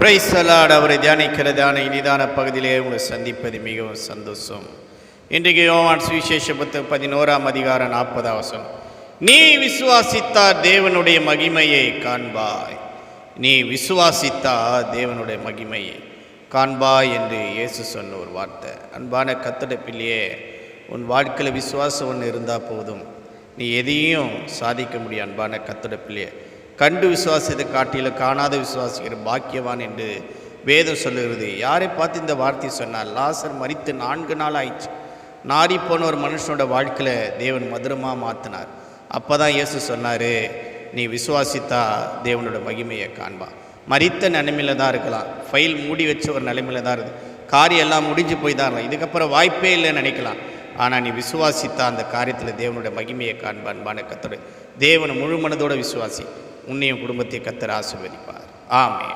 Praise the Lord. அவரை தியானிக்கிறதான இனிதான பகுதியிலே உங்களை சந்திப்பது மிகவும் சந்தோஷம். இன்றைக்கு யோவான் சுவிசேஷ புத்தகம் 11ஆம் அதிகாரம் 40ஆம் வசனம். நீ விசுவாசித்தால் தேவனுடைய மகிமையை காண்பாய். நீ விசுவாசித்தால் தேவனுடைய மகிமையை காண்பாய் என்று இயேசு சொன்ன ஒரு வார்த்தை. அன்பான கர்த்தருடைய பிள்ளையே, உன் வாழ்க்கையில் விசுவாசம் ஒன்று இருந்தால் போதும், நீ எதையும் சாதிக்க முடியும். அன்பான கர்த்தருடைய பிள்ளையே, கண்டு விசுவாசத்தை காட்டிலும் காணாத விசுவாசிக்கிற பாக்கியவான் என்று வேதம் சொல்லுகிறது. யாரை பார்த்து இந்த வார்த்தை சொன்னார்? லாசர் மரித்து 4 நாள் ஆயிடுச்சு. நாரி போன ஒரு மனுஷனோட வாழ்க்கையில் தேவன் மதுரமாக மாற்றினார். அப்போ தான் இயேசு சொன்னார், நீ விசுவாசித்தா தேவனோட மகிமையை காண்பா. மரித்த நிலைமையில் தான் இருக்கலாம், ஃபைல் மூடி வச்ச ஒரு நிலைமையில் தான் இருக்குது, காரியம் எல்லாம் முடிஞ்சு போய் தான் இருக்கலாம், இதுக்கப்புறம் வாய்ப்பே இல்லைன்னு நினைக்கலாம். ஆனால் நீ விசுவாசித்தா அந்த காரியத்தில் தேவனுடைய மகிமையை காண்பா. அன்பான கர்த்தர், தேவனை முழு மனதோட விசுவாசி, உன்னையும் குடும்பத்தை கர்த்தர் ஆசீர்வதிப்பார். ஆமென்.